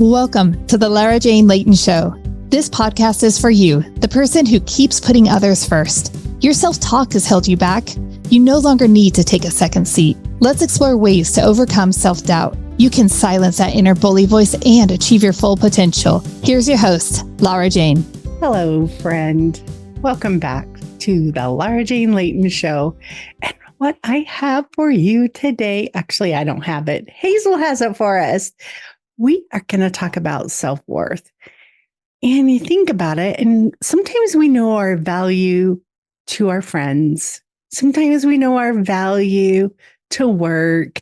Welcome to the Lara Jane Layton Show. This podcast is for you, the person who keeps putting others first. Your self-talk has held you back. You no longer need to take a second seat. Let's explore ways to overcome self-doubt. You can silence that inner bully voice and achieve your full potential. Here's your host, Lara Jane. Hello, friend. Welcome back to the Lara Jane Layton Show. And what I have for you today, actually, I don't have it. Hazel has it for us. We are going to talk about self-worth. And you think about it, and sometimes we know our value to our friends. Sometimes we know our value to work.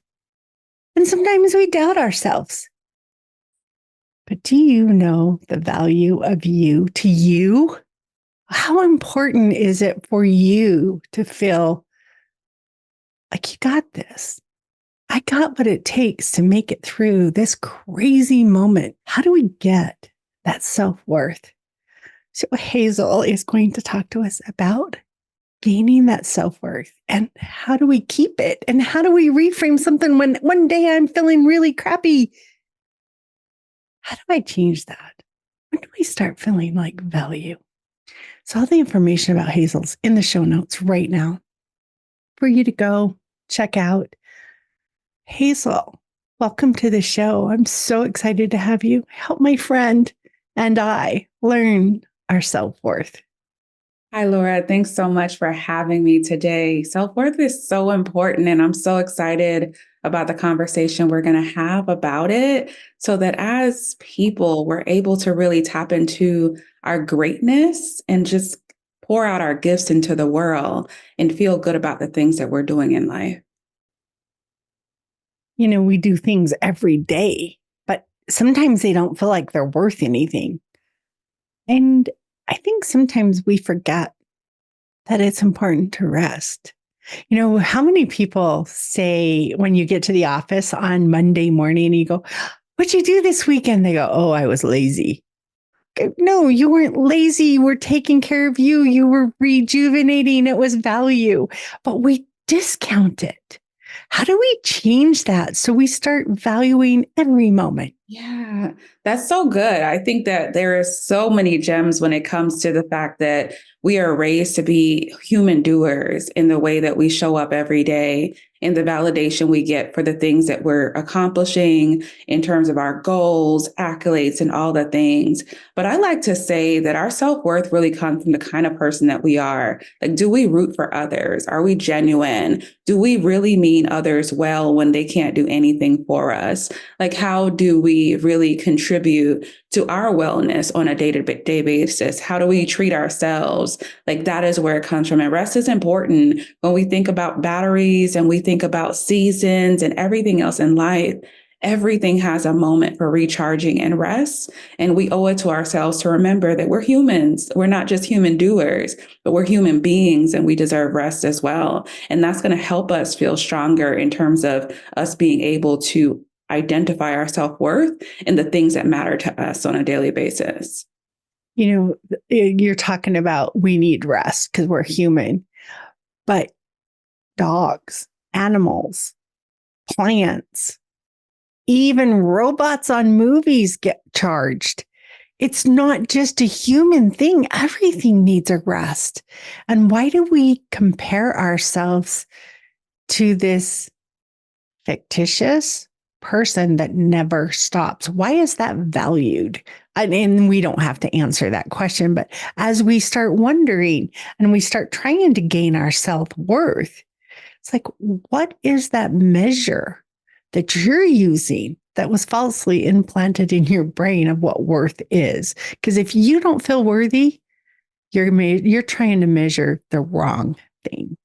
And sometimes we doubt ourselves. But do you know the value of you to you? How important is it for you to feel like you got this? I got what it takes to make it through this crazy moment. How do we get that self-worth? So Hazel is going to talk to us about gaining that self-worth and how do we keep it? And how do we reframe something when one day I'm feeling really crappy? How do I change that? When do we start feeling like value? So all the information about Hazel's in the show notes right now for you to go check out. Hazel, welcome to the show. I'm so excited to have you help my friend and I learn our self-worth. Hi, Laura. Thanks so much for having me today. Self-worth is so important, and I'm so excited about the conversation we're going to have about it so that as people, we're able to really tap into our greatness and just pour out our gifts into the world and feel good about the things that we're doing in life. You know, we do things every day, but sometimes they don't feel like they're worth anything. And I think sometimes we forget that it's important to rest. You know, how many people say when you get to the office on Monday morning and you go, "What'd you do this weekend?" They go, "Oh, I was lazy." No, you weren't lazy. You were taking care of you. You were rejuvenating. It was value, but we discount it. How do we change that so we start valuing every moment? Yeah, that's so good. I think that there are so many gems when it comes to the fact that we are raised to be human doers in the way that we show up every day, in the validation we get for the things that we're accomplishing in terms of our goals, accolades, and all the things. But I like to say that our self-worth really comes from the kind of person that we are. Like, do we root for others? Are we genuine? Do we really mean others well when they can't do anything for us? Like, how do we really contribute to our wellness on a day-to-day basis? How do we treat ourselves? Like, that is where it comes from. And rest is important when we think about batteries and we think about seasons and everything else in life. Everything has a moment for recharging and rest. And we owe it to ourselves to remember that we're humans. We're not just human doers, but we're human beings and we deserve rest as well. And that's going to help us feel stronger in terms of us being able to identify our self-worth and the things that matter to us on a daily basis. You know, you're talking about we need rest because we're human, but dogs, animals, plants, even robots on movies get charged. It's not just a human thing. Everything needs a rest. And why do we compare ourselves to this fictitious person that never stops? Why is that valued? And we don't have to answer that question, but as we start wondering and we start trying to gain our self-worth, it's like, what is that measure that you're using that was falsely implanted in your brain of what worth is? Because if you don't feel worthy, you're trying to measure the wrong thing.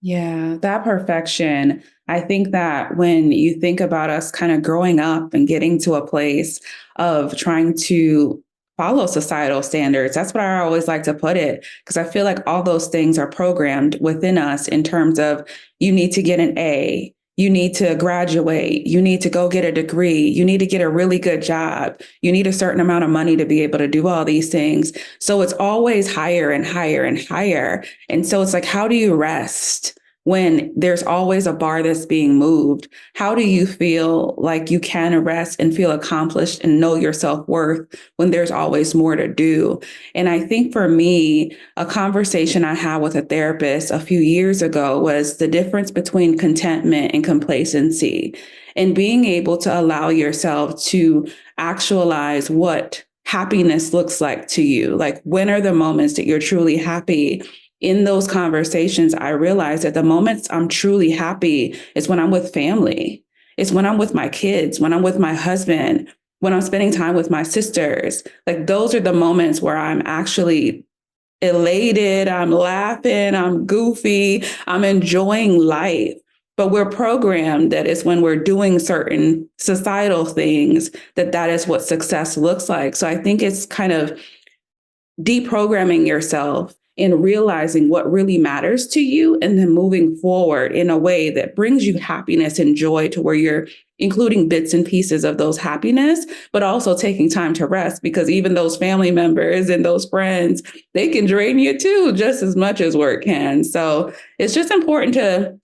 Yeah, that perfection. I think that when you think about us kind of growing up and getting to a place of trying to follow societal standards, that's what I always like to put it, because I feel like all those things are programmed within us in terms of you need to get an A, you need to graduate, you need to go get a degree, you need to get a really good job, you need a certain amount of money to be able to do all these things. So it's always higher and higher and higher. And so it's like, how do you rest when there's always a bar that's being moved? How do you feel like you can rest and feel accomplished and know your self-worth when there's always more to do? And I think for me, a conversation I had with a therapist a few years ago was the difference between contentment and complacency, and being able to allow yourself to actualize what happiness looks like to you. Like, when are the moments that you're truly happy? In those conversations, I realized that the moments I'm truly happy is when I'm with family. It's when I'm with my kids, when I'm with my husband, when I'm spending time with my sisters. Like, those are the moments where I'm actually elated, I'm laughing, I'm goofy, I'm enjoying life. But we're programmed that it's when we're doing certain societal things that is what success looks like. So I think it's kind of deprogramming yourself and realizing what really matters to you, and then moving forward in a way that brings you happiness and joy, to where you're including bits and pieces of those happiness, but also taking time to rest, because even those family members and those friends, they can drain you too, just as much as work can. So it's just important to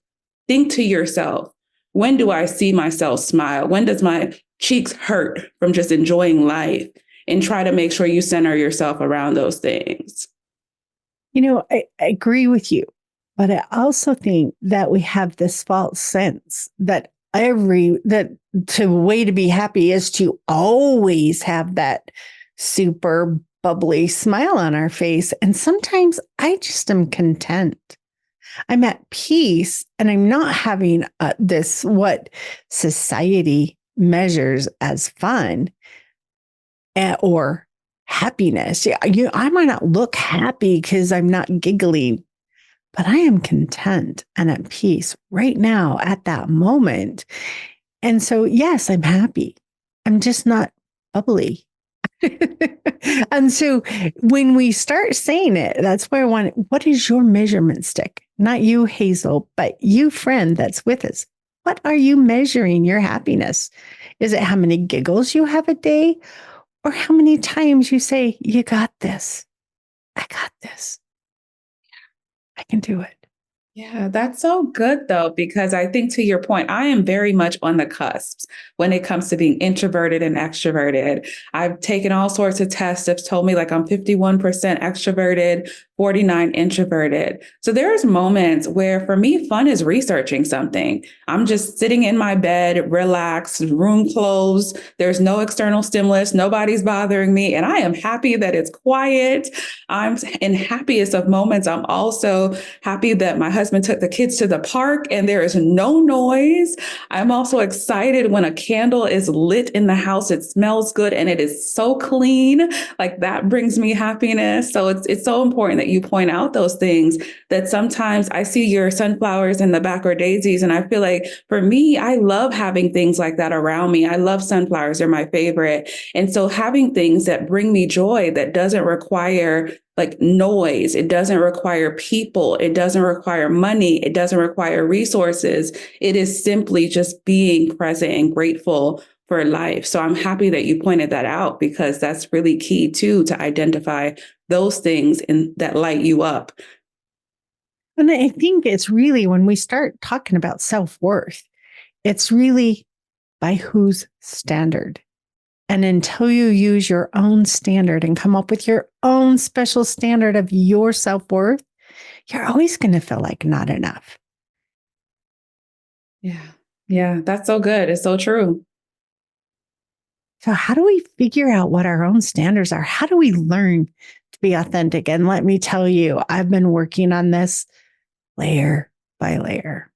think to yourself, when do I see myself smile? When does my cheeks hurt from just enjoying life? And try to make sure you center yourself around those things. I agree with you, but I also think that we have this false sense that the way to be happy is to always have that super bubbly smile on our face. And sometimes I just am content. I'm at peace, and I'm not having this what society measures as fun or happiness. Yeah, I might not look happy because I'm not giggling, but I am content and at peace right now at that moment. And so, yes, I'm happy. I'm just not bubbly. And so when we start saying it, that's where I want, what is your measurement stick? Not you, Hazel, but you, friend that's with us. What are you measuring your happiness? Is it how many giggles you have a day? Or how many times you say, you got this. I got this. I can do it. Yeah, that's so good though, because I think, to your point, I am very much on the cusps when it comes to being introverted and extroverted. I've taken all sorts of tests that's told me like I'm 51% extroverted, 49 introverted. So there's moments where for me, fun is researching something. I'm just sitting in my bed, relaxed, room closed. There's no external stimulus. Nobody's bothering me. And I am happy that it's quiet. I'm in happiest of moments. I'm also happy that my husband took the kids to the park and there is no noise. I'm also excited when a candle is lit in the house. It smells good and it is so clean. Like, that brings me happiness. So it's so important that you point out those things, that sometimes I see your sunflowers in the back or daisies. And I feel like for me, I love having things like that around me. I love sunflowers. They're my favorite. And so having things that bring me joy, that doesn't require like noise, it doesn't require people, it doesn't require money, it doesn't require resources. It is simply just being present and grateful for life. So I'm happy that you pointed that out, because that's really key too, to identify those things that light you up. And I think it's really, when we start talking about self-worth, it's really by whose standard. And until you use your own standard and come up with your own special standard of your self-worth, you're always going to feel like not enough. Yeah. Yeah. That's so good. It's so true. So how do we figure out what our own standards are? How do we learn to be authentic? And let me tell you, I've been working on this layer by layer.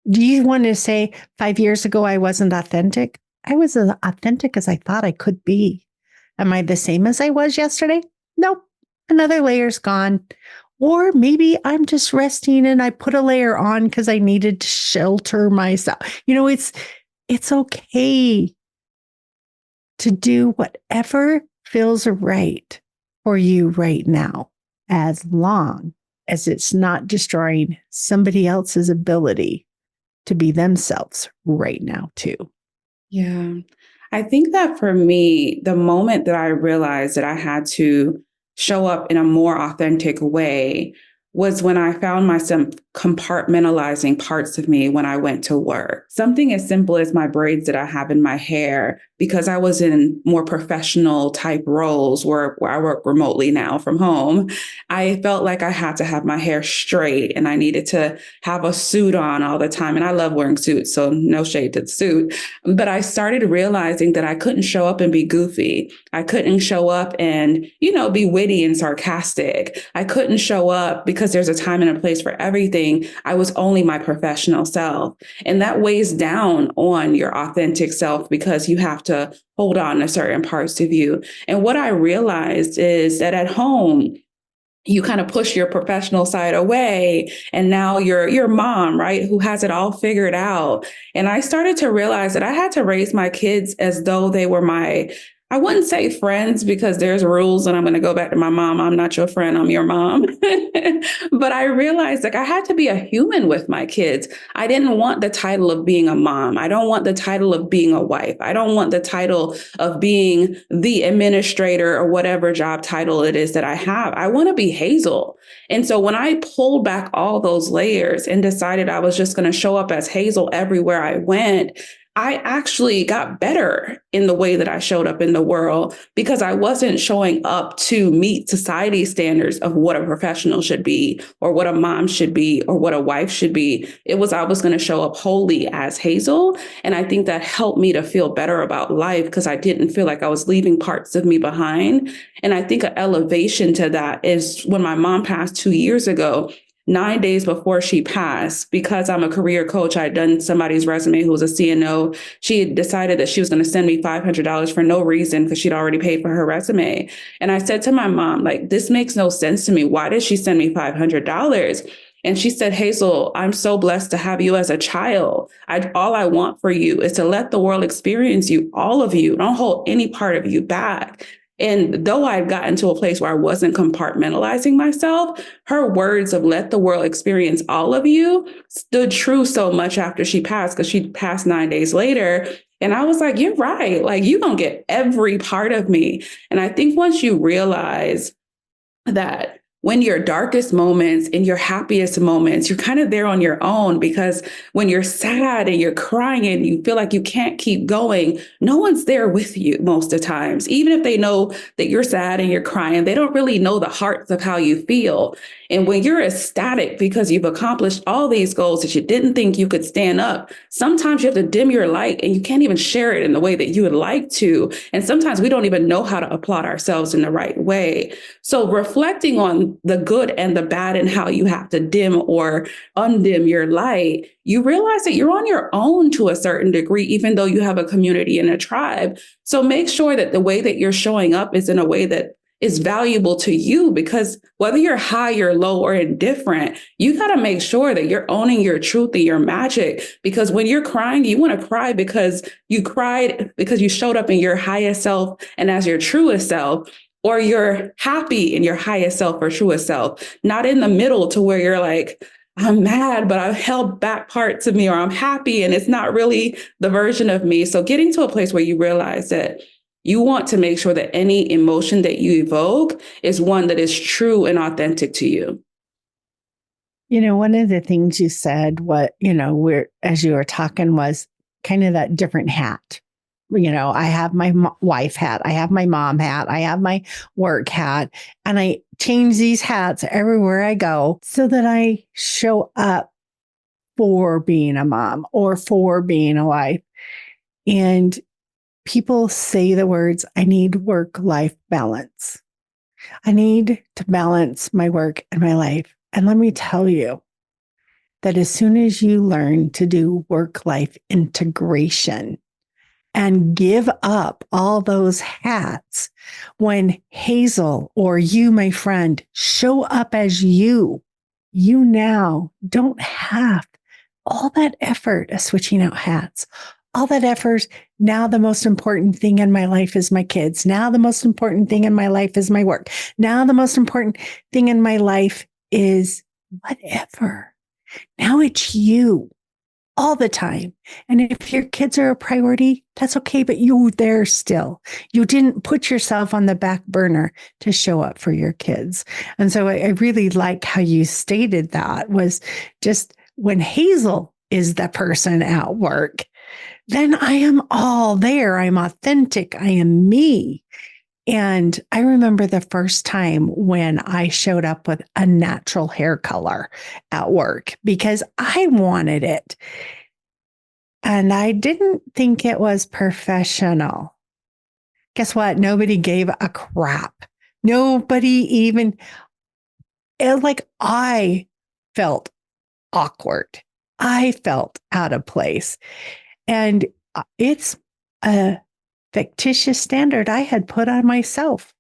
Do you want to say 5 years ago, I wasn't authentic? I was as authentic as I thought I could be. Am I the same as I was yesterday? Nope. Another layer's gone. Or maybe I'm just resting and I put a layer on because I needed to shelter myself. It's okay to do whatever feels right for you right now, as long as it's not destroying somebody else's ability to be themselves right now too. Yeah. I think that for me, the moment that I realized that I had to show up in a more authentic way was when I found myself compartmentalizing parts of me when I went to work. Something as simple as my braids that I have in my hair, because I was in more professional type roles where I work remotely now from home. I felt like I had to have my hair straight and I needed to have a suit on all the time. And I love wearing suits, so no shade to the suit. But I started realizing that I couldn't show up and be goofy. I couldn't show up and, be witty and sarcastic. I couldn't show up because there's a time and a place for everything. I was only my professional self. And that weighs down on your authentic self because you have to hold on to certain parts of you. And what I realized is that at home, you kind of push your professional side away. And now you're your mom, right, who has it all figured out. And I started to realize that I had to raise my kids as though they were I wouldn't say friends because there's rules and I'm going to go back to my mom. I'm not your friend. I'm your mom. But I realized I had to be a human with my kids. I didn't want the title of being a mom. I don't want the title of being a wife. I don't want the title of being the administrator or whatever job title it is that I have. I want to be Hazel. And so when I pulled back all those layers and decided I was just going to show up as Hazel everywhere I went, I actually got better in the way that I showed up in the world because I wasn't showing up to meet society standards of what a professional should be or what a mom should be or what a wife should be. I was going to show up wholly as Hazel. And I think that helped me to feel better about life because I didn't feel like I was leaving parts of me behind. And I think an elevation to that is when my mom passed 2 years ago. 9 days before she passed, because I'm a career coach, I'd done somebody's resume who was a CNO. She had decided that she was going to send me $500 for no reason because she'd already paid for her resume. And I said to my mom, this makes no sense to me. Why did she send me $500? And she said, Hazel, I'm so blessed to have you as a child. All I want for you is to let the world experience you, all of you. Don't hold any part of you back. And though I'd gotten to a place where I wasn't compartmentalizing myself, her words of let the world experience all of you stood true so much after she passed, because she passed 9 days later. And I was like, you're right. You're going to get every part of me. And I think once you realize that when your darkest moments and your happiest moments, you're kind of there on your own, because when you're sad and you're crying and you feel like you can't keep going, no one's there with you most of the times. Even if they know that you're sad and you're crying, they don't really know the hearts of how you feel. And when you're ecstatic because you've accomplished all these goals that you didn't think you could stand up, sometimes you have to dim your light and you can't even share it in the way that you would like to. And sometimes we don't even know how to applaud ourselves in the right way. So reflecting on the good and the bad and how you have to dim or undim your light, you realize that you're on your own to a certain degree, even though you have a community and a tribe. So make sure that the way that you're showing up is in a way that is valuable to you, because whether you're high or low or indifferent, you got to make sure that you're owning your truth and your magic. Because when you're crying, you want to cry because you cried because you showed up in your highest self and as your truest self, or you're happy in your highest self or truest self, not in the middle to where you're like, I'm mad, but I've held back parts of me, or I'm happy and it's not really the version of me. So getting to a place where you realize that you want to make sure that any emotion that you evoke is one that is true and authentic to you. One of the things you said, as you were talking, was kind of that different hat. I have my wife hat, I have my mom hat, I have my work hat, and I change these hats everywhere I go so that I show up for being a mom or for being a wife. And people say the words, I need work-life balance. I need to balance my work and my life. And let me tell you that as soon as you learn to do work-life integration and give up all those hats, when Hazel or you, my friend, show up as you now don't have all that effort of switching out hats. All that effort. Now the most important thing in my life is my kids. Now the most important thing in my life is my work. Now the most important thing in my life is whatever. Now it's you. all the time. And if your kids are a priority, that's okay, but you're there still. You didn't put yourself on the back burner to show up for your kids. And so I really like how you stated that was just when Hazel is the person at work, then I am all there. I'm authentic. I am me. And I remember the first time when I showed up with a natural hair color at work because I wanted it. And I didn't think it was professional. Guess what? Nobody gave a crap. Nobody even, I felt awkward. I felt out of place. And it's a fictitious standard I had put on myself.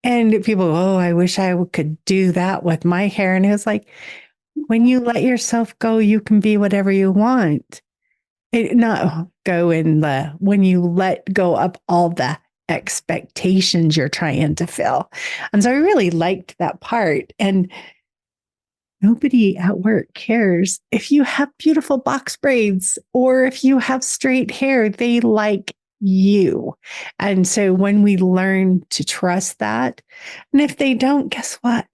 And people, oh, I wish I could do that with my hair. And it was like, when you let yourself go, you can be whatever you want. When you let go of all the expectations you're trying to fill. And so I really liked that part. And nobody at work cares if you have beautiful box braids or if you have straight hair, they like you. And so when we learn to trust that, and if they don't, guess what?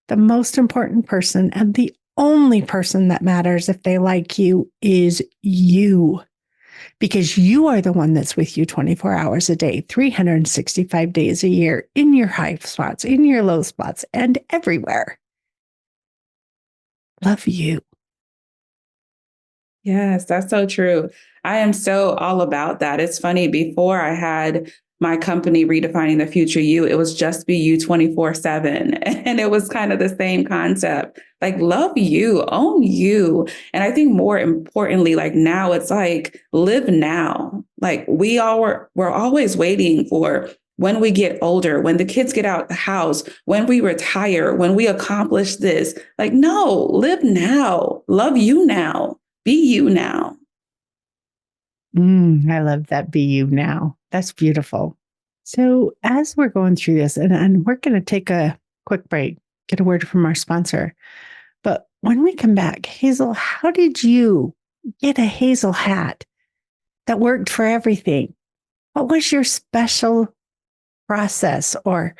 The most important person and the only person that matters if they like you is you. Because you are the one that's with you 24 hours a day, 365 days a year, in your high spots, in your low spots, and everywhere. Love you. Yes, that's so true. I am so all about that. It's funny, before I had my company Redefining the Future You, it was just be you 24/7. And it was kind of the same concept, like love you, own you. And I think more importantly, like now it's like live now. Like we're always waiting for when we get older, when the kids get out the house, when we retire, when we accomplish this. Like, no, live now, love you now. Be you now. I love that. Be you now. That's beautiful. So as we're going through this, and we're going to take a quick break, get a word from our sponsor. But when we come back, Hazel, how did you get a Hazel hat that worked for everything? What was your special process? Or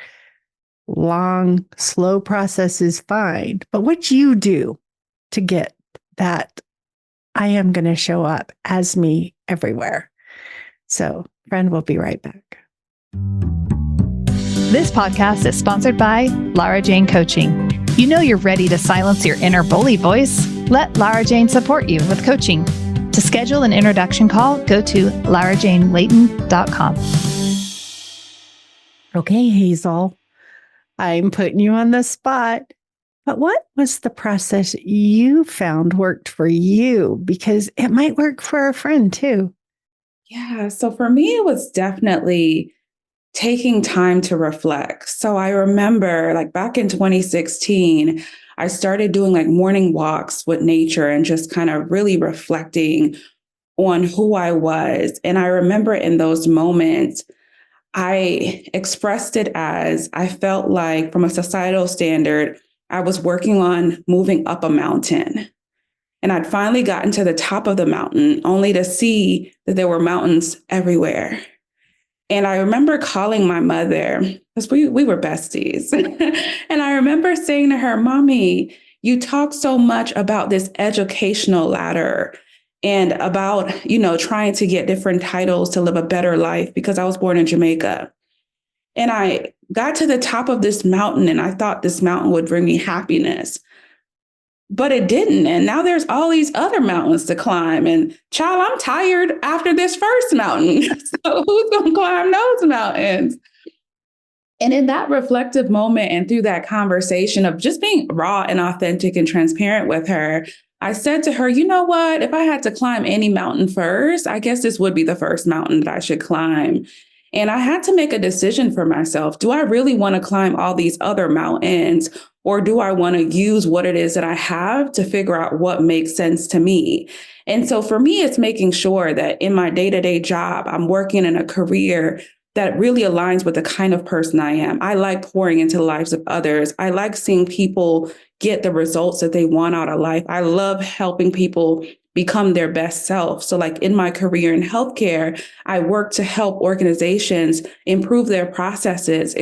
long, slow process is fine. But what'd you do to get that I am going to show up as me everywhere? So, friend, we'll be right back. This podcast is sponsored by Lara Jane Coaching. You know you're ready to silence your inner bully voice. Let Lara Jane support you with coaching. To schedule an introduction call, go to larajanelayton.com. Okay, Hazel, I'm putting you on the spot. But what was the process you found worked for you? Because it might work for a friend too. Yeah. So for me, it was definitely taking time to reflect. So I remember like back in 2016, I started doing like morning walks with nature and just kind of really reflecting on who I was. And I remember in those moments, I expressed it as I felt like from a societal standard, I was working on moving up a mountain. And I'd finally gotten to the top of the mountain only to see that there were mountains everywhere. And I remember calling my mother because we were besties. And I remember saying to her, Mommy, you talk so much about this educational ladder and about, trying to get different titles to live a better life because I was born in Jamaica. And I got to the top of this mountain and I thought this mountain would bring me happiness. But it didn't. And now there's all these other mountains to climb. And child, I'm tired after this first mountain. So who's going to climb those mountains? And in that reflective moment and through that conversation of just being raw and authentic and transparent with her, I said to her, you know what? If I had to climb any mountain first, I guess this would be the first mountain that I should climb. And I had to make a decision for myself. Do I really want to climb all these other mountains? Or do I want to use what it is that I have to figure out what makes sense to me? And so for me, it's making sure that in my day-to-day job, I'm working in a career that really aligns with the kind of person I am. I like pouring into the lives of others. I like seeing people get the results that they want out of life. I love helping people become their best self. So like in my career in healthcare, I work to help organizations improve their processes,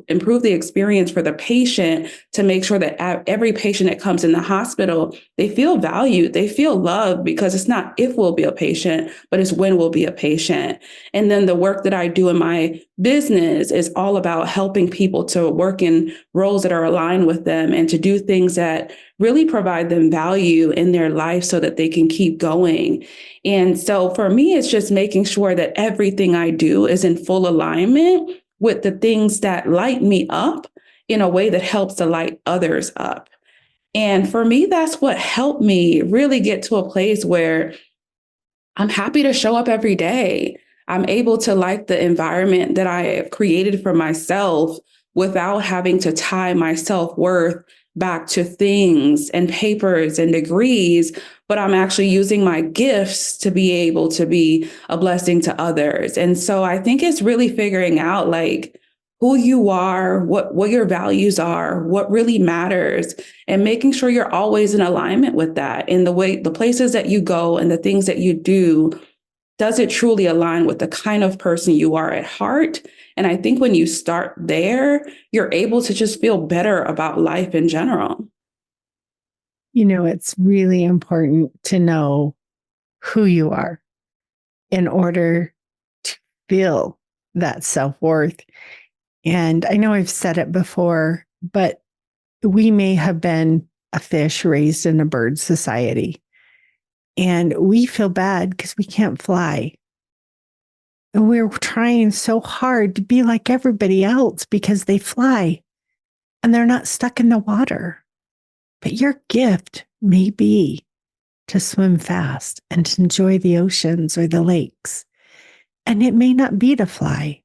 improve the experience for the patient, to make sure that every patient that comes in the hospital, they feel valued, they feel loved, because it's not if we'll be a patient, but it's when we'll be a patient. And then the work that I do in my business is all about helping people to work in roles that are aligned with them and to do things that really provide them value in their life so that they can keep going. And so for me, it's just making sure that everything I do is in full alignment with the things that light me up in a way that helps to light others up. And for me, that's what helped me really get to a place where I'm happy to show up every day. I'm able to like the environment that I have created for myself without having to tie my self-worth back to things and papers and degrees, but I'm actually using my gifts to be able to be a blessing to others. And so I think it's really figuring out like who you are, what your values are, what really matters, and making sure you're always in alignment with that in the places that you go and the things that you do. Does it truly align with the kind of person you are at heart? And I think when you start there, you're able to just feel better about life in general. It's really important to know who you are in order to feel that self-worth. And I know I've said it before, but we may have been a fish raised in a bird society, and we feel bad because we can't fly. And we're trying so hard to be like everybody else because they fly and they're not stuck in the water. But your gift may be to swim fast and to enjoy the oceans or the lakes. And it may not be to fly,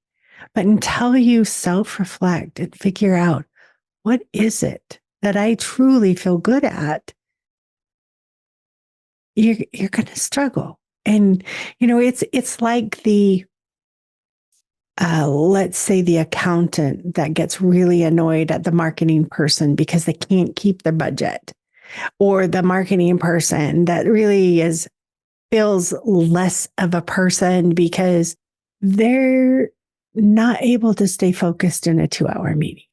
but until you self-reflect and figure out, what is it that I truly feel good at, you're going to struggle. And, it's like the, let's say the accountant that gets really annoyed at the marketing person because they can't keep their budget, or the marketing person that really feels less of a person because they're not able to stay focused in a 2-hour meeting.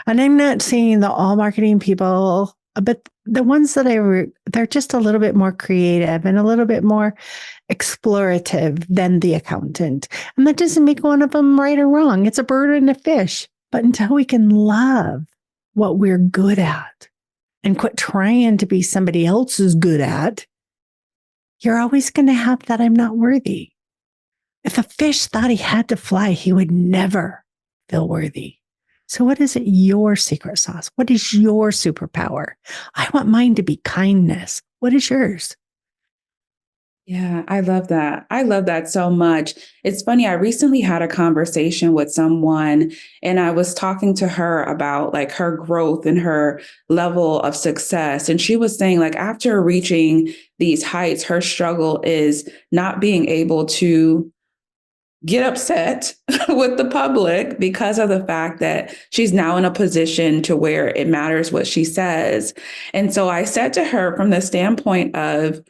And I'm not saying that all marketing people, but the ones that they're just a little bit more creative and a little bit more explorative than the accountant. And that doesn't make one of them right or wrong. It's a bird and a fish. But until we can love what we're good at and quit trying to be somebody else's good at, you're always going to have that I'm not worthy. If a fish thought he had to fly, he would never feel worthy. So what is it, your secret sauce? What is your superpower? I want mine to be kindness. What is yours? Yeah, I love that. I love that so much. It's funny. I recently had a conversation with someone, and I was talking to her about like her growth and her level of success. And she was saying like after reaching these heights, her struggle is not being able to get upset with the public because of the fact that she's now in a position to where it matters what she says. And so I said to her from the standpoint of,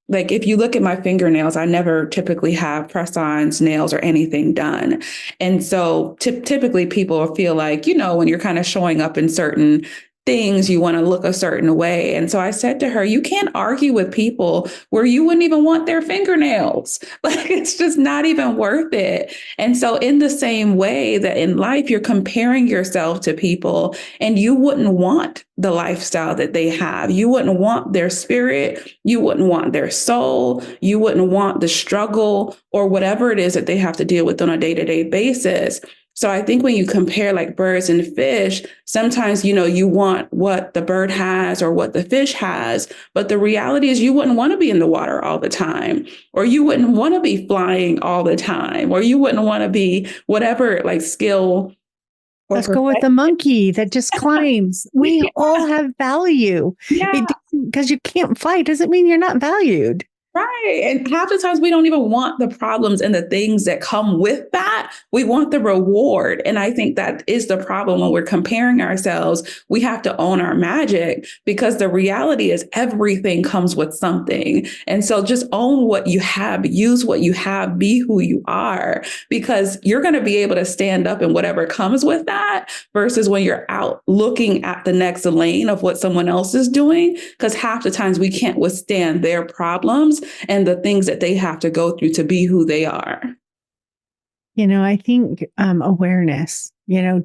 like, if you look at my fingernails, I never typically have press-ons, nails, or anything done. And so typically people feel like, when you're kind of showing up in certain things, you want to look a certain way. And so I said to her, you can't argue with people where you wouldn't even want their fingernails. Like, it's just not even worth it. And so in the same way that in life, you're comparing yourself to people and you wouldn't want the lifestyle that they have. You wouldn't want their spirit. You wouldn't want their soul. You wouldn't want the struggle or whatever it is that they have to deal with on a day-to-day basis. So I think when you compare like birds and fish, sometimes, you want what the bird has or what the fish has. But the reality is you wouldn't want to be in the water all the time, or you wouldn't want to be flying all the time, or you wouldn't want to be whatever like skill. Let's go with the monkey that just climbs. We all have value. Yeah. Because you can't fly doesn't mean you're not valued. Right. And half the times we don't even want the problems and the things that come with that. We want the reward. And I think that is the problem when we're comparing ourselves. We have to own our magic because the reality is everything comes with something. And so just own what you have, use what you have, be who you are, because you're going to be able to stand up in whatever comes with that versus when you're out looking at the next lane of what someone else is doing. Because half the times we can't withstand their problems and the things that they have to go through to be who they are. I think awareness,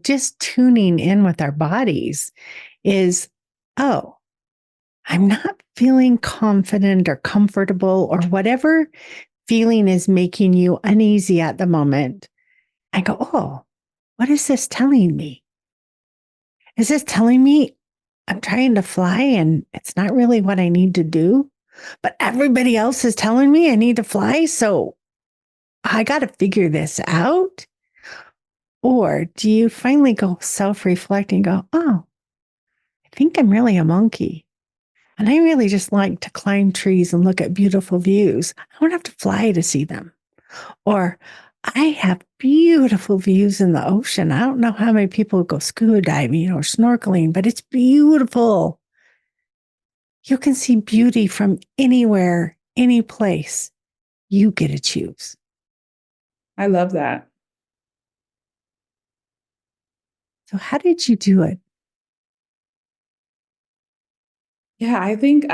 just tuning in with our bodies is, oh, I'm not feeling confident or comfortable or whatever feeling is making you uneasy at the moment. I go, oh, what is this telling me? Is this telling me I'm trying to fly and it's not really what I need to do? But everybody else is telling me I need to fly, so I got to figure this out? Or do you finally go self-reflect and go, oh, I think I'm really a monkey. And I really just like to climb trees and look at beautiful views. I don't have to fly to see them. Or I have beautiful views in the ocean. I don't know how many people go scuba diving or snorkeling, but it's beautiful. You can see beauty from anywhere, any place. You get to choose. I love that. So how did you do it? Yeah, I think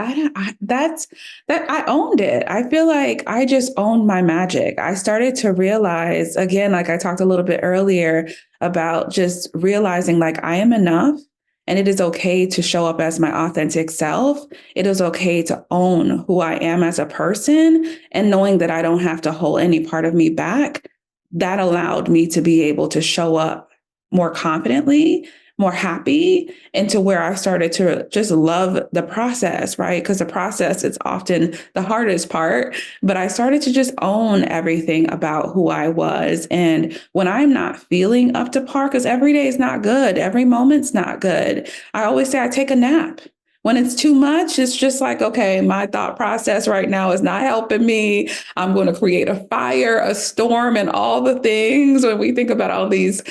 that's that I owned it. I feel like I just owned my magic. I started to realize again, like I talked a little bit earlier about just realizing like I am enough and it is okay to show up as my authentic self. It is okay to own who I am as a person and knowing that I don't have to hold any part of me back. That allowed me to be able to show up more confidently, more happy, and to where I started to just love the process, right? Because the process is often the hardest part, but I started to just own everything about who I was. And when I'm not feeling up to par, because every day is not good, every moment's not good, I always say I take a nap. When it's too much, it's just like, okay, my thought process right now is not helping me. I'm going to create a fire, a storm, and all the things. When we think about all these,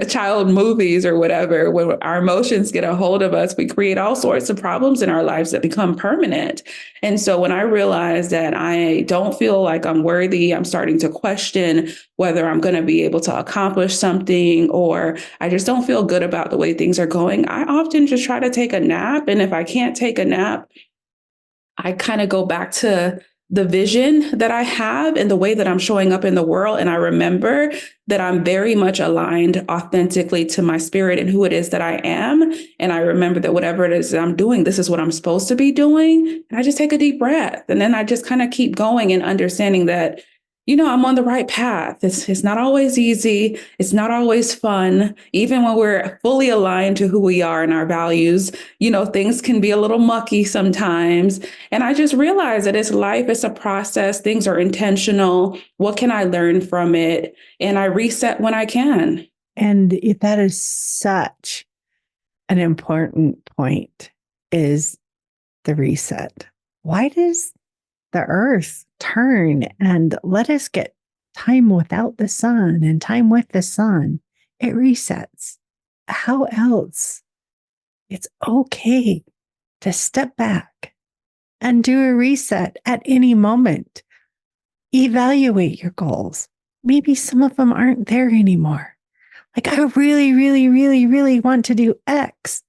child movies or whatever, when our emotions get a hold of us, we create all sorts of problems in our lives that become permanent. And so when I realized that I don't feel like I'm worthy, I'm starting to question whether I'm going to be able to accomplish something, or I just don't feel good about the way things are going. I often just try to take a nap. And if I can't take a nap, I kind of go back to the vision that I have and the way that I'm showing up in the world. And I remember that I'm very much aligned authentically to my spirit and who it is that I am. And I remember that whatever it is that I'm doing, this is what I'm supposed to be doing. And I just take a deep breath. And then I just kind of keep going and understanding that, I'm on the right path. It's not always easy. It's not always fun. Even when we're fully aligned to who we are and our values, things can be a little mucky sometimes. And I just realized that it's life, it's a process. Things are intentional. What can I learn from it? And I reset when I can. And that is such an important point, is the reset. Why does the earth turn and let us get time without the sun and time with the sun? It resets. How else? It's okay to step back and do a reset at any moment. Evaluate your goals. Maybe some of them aren't there anymore. Like, I really, really, really, really want to do X.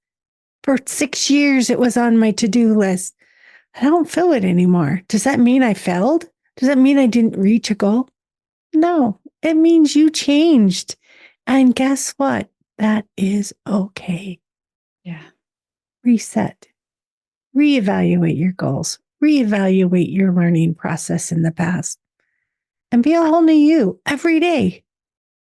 For 6 years, it was on my to-do list. I don't feel it anymore. Does that mean I failed? Does that mean I didn't reach a goal? No, it means you changed. And guess what? That is okay. Yeah. Reset. Reevaluate your goals. Reevaluate your learning process in the past. And be a whole new you every day.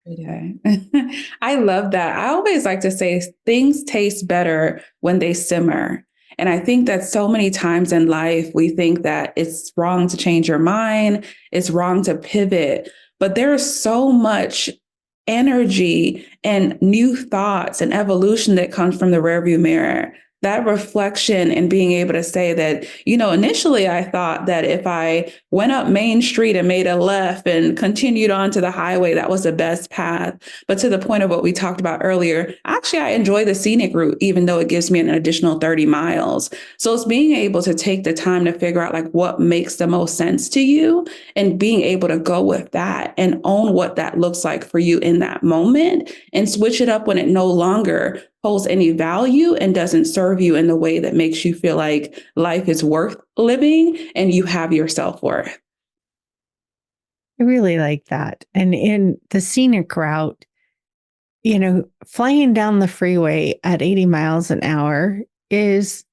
Every day. I love that. I always like to say things taste better when they simmer. And I think that so many times in life, we think that it's wrong to change your mind, it's wrong to pivot, but there is so much energy and new thoughts and evolution that comes from the rearview mirror that reflection and being able to say that, initially I thought that if I went up Main Street and made a left and continued on to the highway, that was the best path. But to the point of what we talked about earlier, actually, I enjoy the scenic route, even though it gives me an additional 30 miles. So it's being able to take the time to figure out like what makes the most sense to you and being able to go with that and own what that looks like for you in that moment and switch it up when it no longer holds any value and doesn't serve you in the way that makes you feel like life is worth living and you have your self-worth. I really like that. And in the scenic route, flying down the freeway at 80 miles an hour is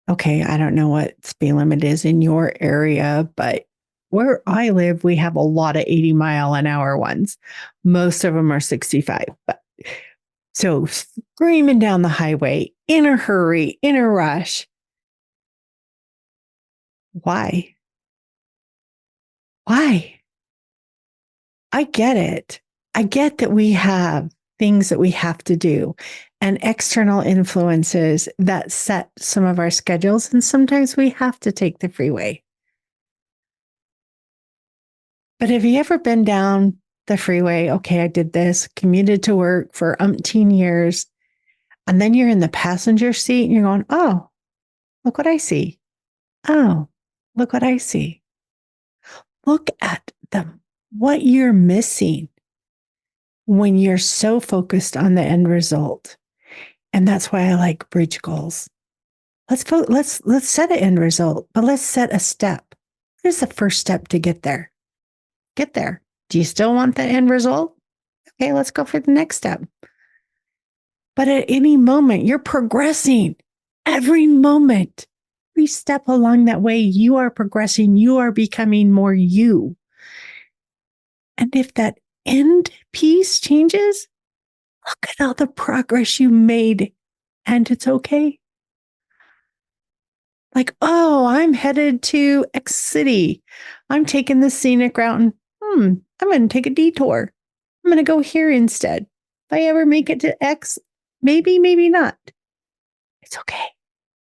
okay. I don't know what speed limit is in your area, but where I live, we have a lot of 80-mile-an-hour ones. Most of them are 65. But so screaming down the highway in a hurry, in a rush. Why? Why? I get it. I get that we have things that we have to do and external influences that set some of our schedules. And sometimes we have to take the freeway. But have you ever been down the freeway? Okay, I did this, commuted to work for umpteen years. And then you're in the passenger seat and you're going, oh, look what I see. Oh, look what I see. Look at them. What you're missing when you're so focused on the end result. And that's why I like bridge goals. Let's set an end result, but let's set a step. What is the first step to get there? Get there. Do you still want the end result? Okay, let's go for the next step. But at any moment, you're progressing. Every moment, every step along that way, you are progressing. You are becoming more you. And if that end piece changes, look at all the progress you made. And it's okay. Like, oh, I'm headed to X city. I'm taking the scenic route and I'm going to take a detour. I'm going to go here instead. If I ever make it to X, maybe, maybe not. It's okay.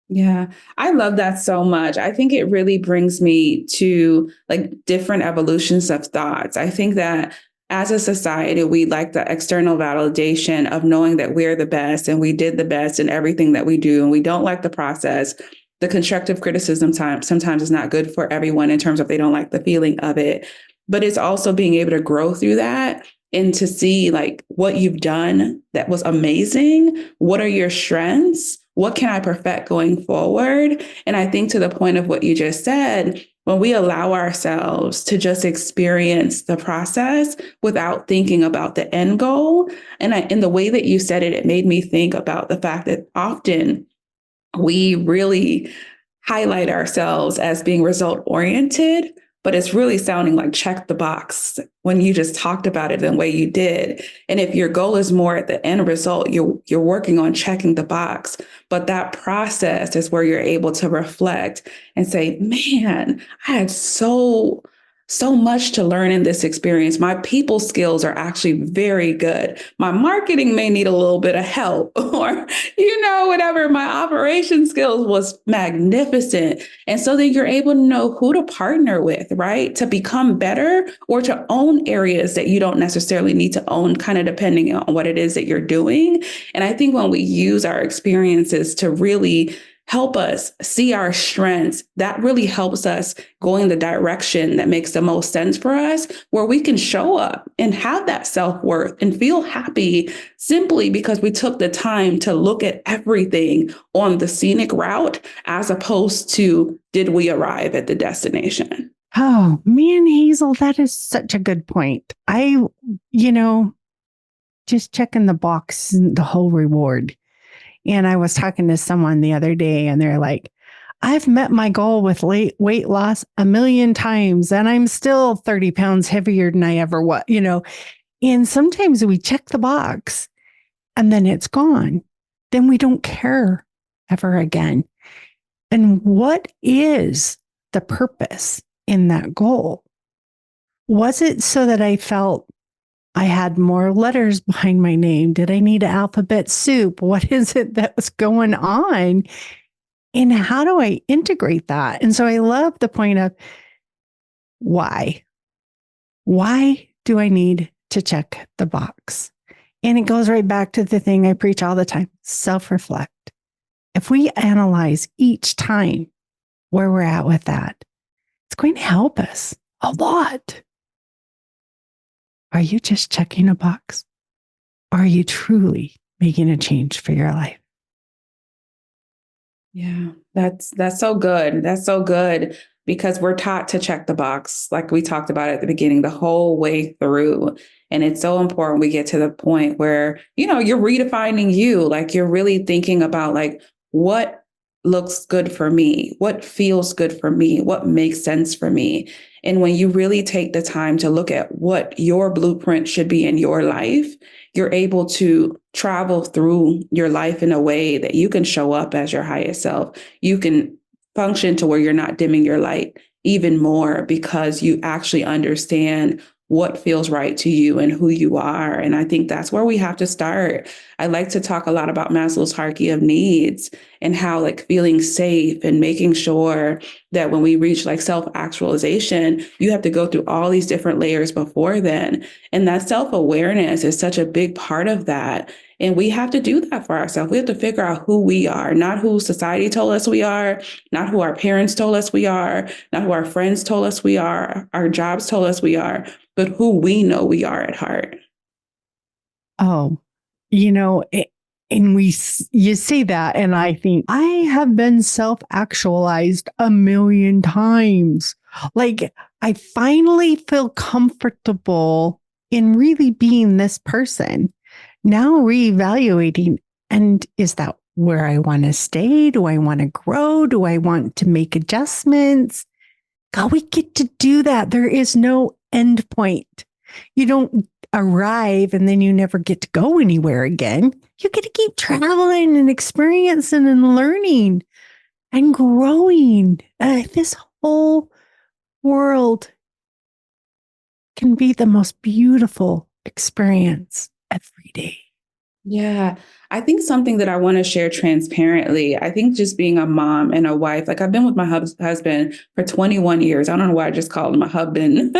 Yeah, I love that so much. I think it really brings me to like different evolutions of thoughts. I think that as a society, we like the external validation of knowing that we're the best and we did the best in everything that we do. And we don't like the process. The constructive criticism sometimes is not good for everyone in terms of they don't like the feeling of it. But it's also being able to grow through that and to see like what you've done that was amazing. What are your strengths? What can I perfect going forward? And I think to the point of what you just said, when we allow ourselves to just experience the process without thinking about the end goal, and in the way that you said it, it made me think about the fact that often we really highlight ourselves as being result oriented, but it's really sounding like check the box when you just talked about it the way you did. And if your goal is more at the end result, you're working on checking the box. But that process is where you're able to reflect and say, man, I had so much to learn in this experience. My people skills are actually very good. My marketing may need a little bit of help or, whatever. My operation skills was magnificent. And so then you're able to know who to partner with, right? To become better or to own areas that you don't necessarily need to own, kind of depending on what it is that you're doing. And I think when we use our experiences to really help us see our strengths, that really helps us go in the direction that makes the most sense for us, where we can show up and have that self-worth and feel happy simply because we took the time to look at everything on the scenic route, as opposed to did we arrive at the destination? Oh, man, Hazel, that is such a good point. Just checking the box, the whole reward. And I was talking to someone the other day and they're like, I've met my goal with weight loss 1,000,000 times and I'm still 30 pounds heavier than I ever was, And sometimes we check the box and then it's gone. Then we don't care ever again. And what is the purpose in that goal? Was it so that I felt I had more letters behind my name? Did I need alphabet soup? What is it that was going on? And how do I integrate that? And so I love the point of why? Why do I need to check the box? And it goes right back to the thing I preach all the time, self-reflect. If we analyze each time where we're at with that, it's going to help us a lot. Are you just checking a box? Are you truly making a change for your life? Yeah, that's so good. That's so good because we're taught to check the box, like we talked about at the beginning, the whole way through. And it's so important we get to the point where, you're redefining you, like you're really thinking about like what looks good for me, what feels good for me, what makes sense for me. And when you really take the time to look at what your blueprint should be in your life, you're able to travel through your life in a way that you can show up as your highest self. You can function to where you're not dimming your light even more because you actually understand what feels right to you and who you are. And I think that's where we have to start. I like to talk a lot about Maslow's hierarchy of needs and how like feeling safe and making sure that when we reach like self-actualization, you have to go through all these different layers before then. And that self-awareness is such a big part of that. And we have to do that for ourselves. We have to figure out who we are, not who society told us we are, not who our parents told us we are, not who our friends told us we are, our jobs told us we are, but who we know we are at heart. Oh, you say that, and I think I have been self-actualized a million times. Like, I finally feel comfortable in really being this person. Now reevaluating, and is that where I want to stay? Do I want to grow? Do I want to make adjustments? God, we get to do that. There is no end point. You don't arrive and then you never get to go anywhere again. You get to keep traveling and experiencing and learning and growing. This whole world can be the most beautiful experience every day. Yeah, I think something that I want to share transparently, I think just being a mom and a wife, like I've been with my husband for 21 years. I don't know why I just called him a husband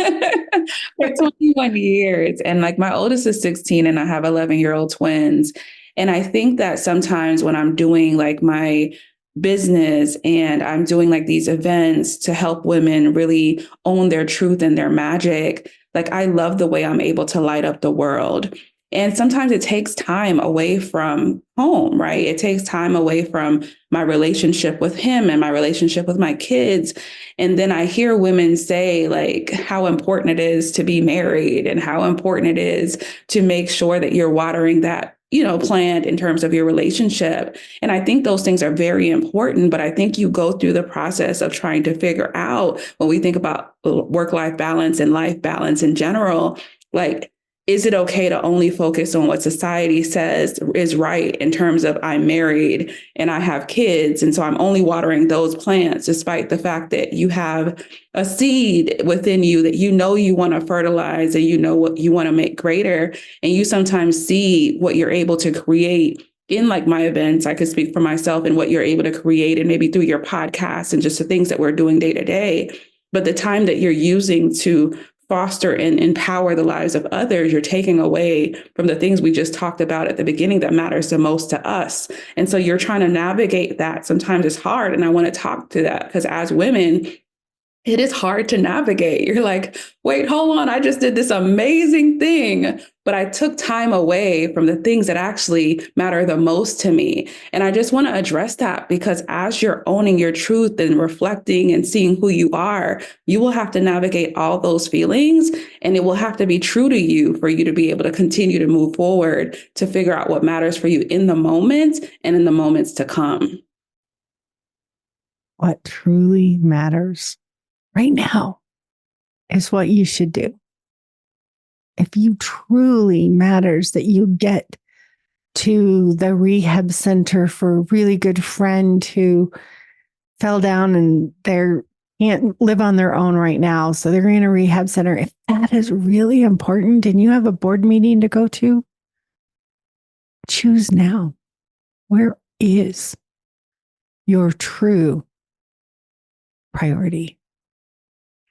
for 21 years. And like my oldest is 16 and I have 11-year-old twins. And I think that sometimes when I'm doing like my business and I'm doing like these events to help women really own their truth and their magic, like I love the way I'm able to light up the world. And sometimes it takes time away from home, right? It takes time away from my relationship with him and my relationship with my kids. And then I hear women say like how important it is to be married and how important it is to make sure that you're watering that, plant in terms of your relationship. And I think those things are very important, but I think you go through the process of trying to figure out when we think about work-life balance and life balance in general, like, is it okay to only focus on what society says is right in terms of I'm married and I have kids, and so I'm only watering those plants, despite the fact that you have a seed within you that you want to fertilize and what you want to make greater. And you sometimes see what you're able to create in like my events. I could speak for myself and what you're able to create and maybe through your podcast and just the things that we're doing day to day. But the time that you're using to foster and empower the lives of others, you're taking away from the things we just talked about at the beginning that matters the most to us. And so you're trying to navigate that. Sometimes it's hard. And I want to talk to that because as women, it is hard to navigate. You're like, wait, hold on. I just did this amazing thing, but I took time away from the things that actually matter the most to me. And I just want to address that because as you're owning your truth and reflecting and seeing who you are, you will have to navigate all those feelings and it will have to be true to you for you to be able to continue to move forward, to figure out what matters for you in the moment and in the moments to come. What truly matters right now is what you should do. If you truly matters that you get to the rehab center for a really good friend who fell down and they're can't live on their own right now, so they're in a rehab center. If that is really important and you have a board meeting to go to, choose now. Where is your true priority?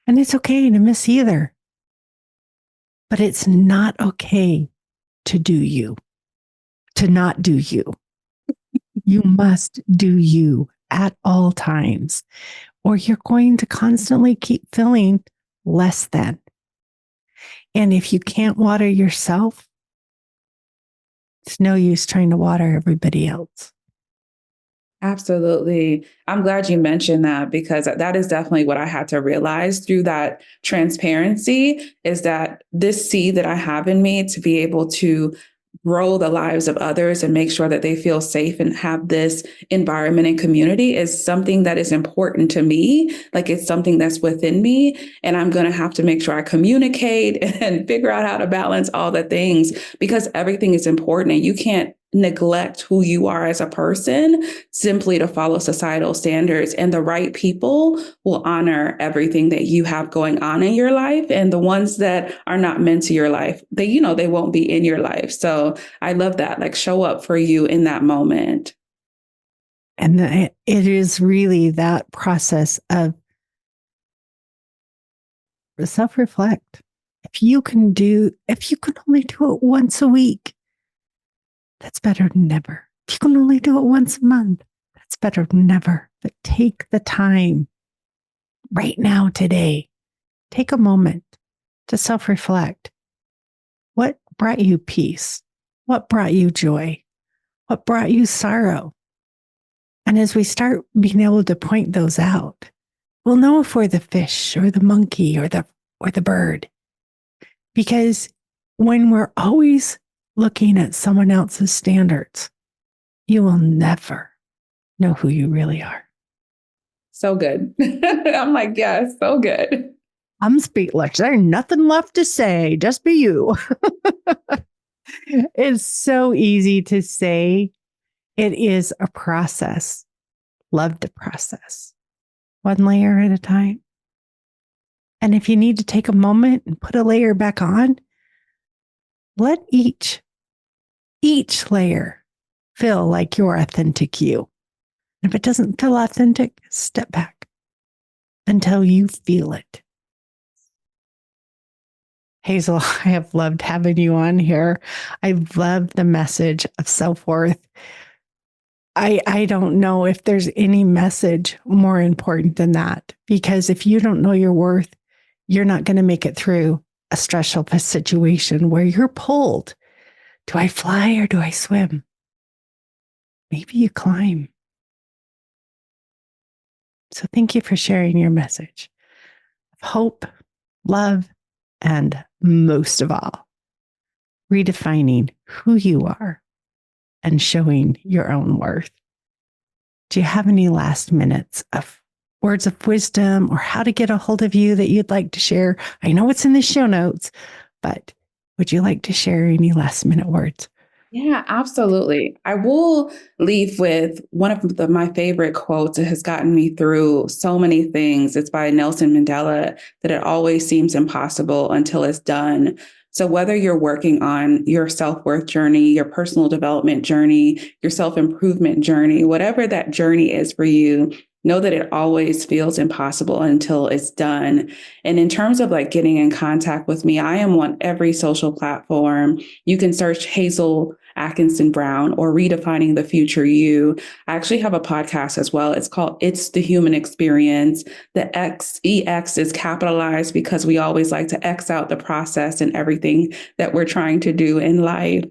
And it's okay to miss either, but it's not okay to do you, to not do you. You must do you at all times, or you're going to constantly keep feeling less than. And if you can't water yourself, it's no use trying to water everybody else. Absolutely. I'm glad you mentioned that because that is definitely what I had to realize through that transparency is that this seed that I have in me to be able to grow the lives of others and make sure that they feel safe and have this environment and community is something that is important to me. Like it's something that's within me. And I'm going to have to make sure I communicate and figure out how to balance all the things because everything is important and you can't neglect who you are as a person simply to follow societal standards. And the right people will honor everything that you have going on in your life. And the ones that are not meant to your life, they won't be in your life. So I love that, like show up for you in that moment. And it is really that process of self-reflect. If you can only do it once a week, that's better than never. If you can only do it once a month, that's better than never. But take the time right now, today. Take a moment to self-reflect. What brought you peace? What brought you joy? What brought you sorrow? And as we start being able to point those out, we'll know if we're the fish or the monkey or the bird. Because when we're always looking at someone else's standards, you will never know who you really are. So good. I'm like, yes, so good. I'm speechless. There's nothing left to say. Just be you. It's so easy to say. It is a process. Love the process. One layer at a time. And if you need to take a moment and put a layer back on, let each layer feel like your authentic you. And if it doesn't feel authentic, step back until you feel it. Hazel, I have loved having you on here. I love the message of self-worth. I don't know if there's any message more important than that, because if you don't know your worth, you're not going to make it through a stressful situation where you're pulled. Do I fly or do I swim? Maybe you climb. So thank you for sharing your message of hope, love, and most of all, redefining who you are and showing your own worth. Do you have any last minutes of words of wisdom or how to get a hold of you that you'd like to share? I know it's in the show notes, but would you like to share any last minute words? Yeah, absolutely. I will leave with one of my favorite quotes that has gotten me through so many things. It's by Nelson Mandela, that it always seems impossible until it's done. So whether you're working on your self-worth journey, your personal development journey, your self-improvement journey, whatever that journey is for you, know that it always feels impossible until it's done. And in terms of like getting in contact with me, I am on every social platform. You can search Hazel Atkinson-Brown or Redefining the Future You. I actually have a podcast as well. It's called It's the Human Experience. The EX is capitalized because we always like to X out the process and everything that we're trying to do in life.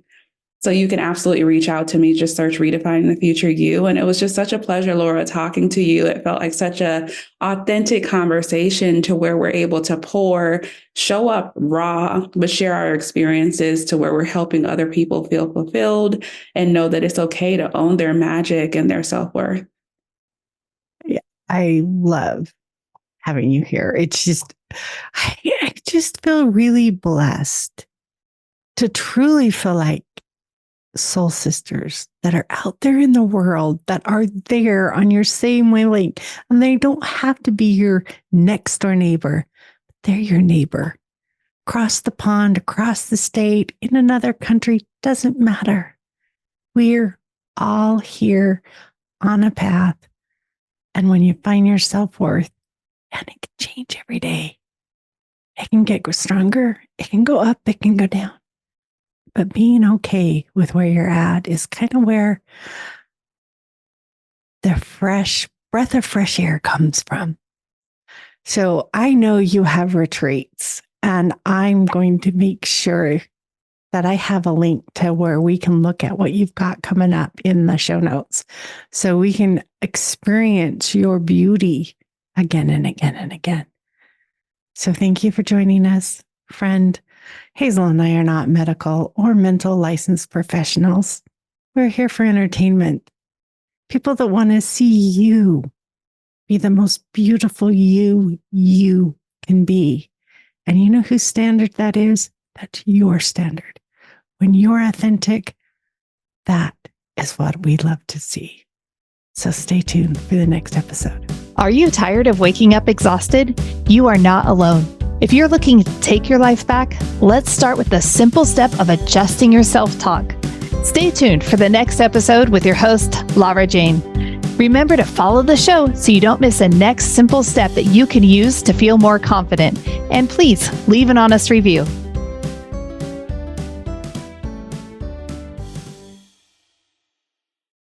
So you can absolutely reach out to me, just search Redefining the Future You. And it was just such a pleasure, Laura, talking to you. It felt like such a authentic conversation to where we're able to show up raw, but share our experiences to where we're helping other people feel fulfilled and know that it's okay to own their magic and their self-worth. Yeah, I love having you here. It's just, I just feel really blessed to truly feel like soul sisters that are out there in the world that are there on your same wavelength. And they don't have to be your next door neighbor. They're your neighbor. Across the pond, across the state, in another country, doesn't matter. We're all here on a path. And when you find your self-worth, and it can change every day. It can get stronger. It can go up. It can go down. But being okay with where you're at is kind of where the fresh breath of fresh air comes from. So I know you have retreats, and I'm going to make sure that I have a link to where we can look at what you've got coming up in the show notes so we can experience your beauty again and again and again. So thank you for joining us, friend. Hazel and I are not medical or mental licensed professionals. We're here for entertainment. People that want to see you be the most beautiful you can be. And you know whose standard that is? That's your standard. When you're authentic, that is what we love to see. So stay tuned for the next episode. Are you tired of waking up exhausted? You are not alone. If you're looking to take your life back, let's start with the simple step of adjusting your self-talk. Stay tuned for the next episode with your host, Lara Jane. Remember to follow the show so you don't miss a next simple step that you can use to feel more confident. And please leave an honest review.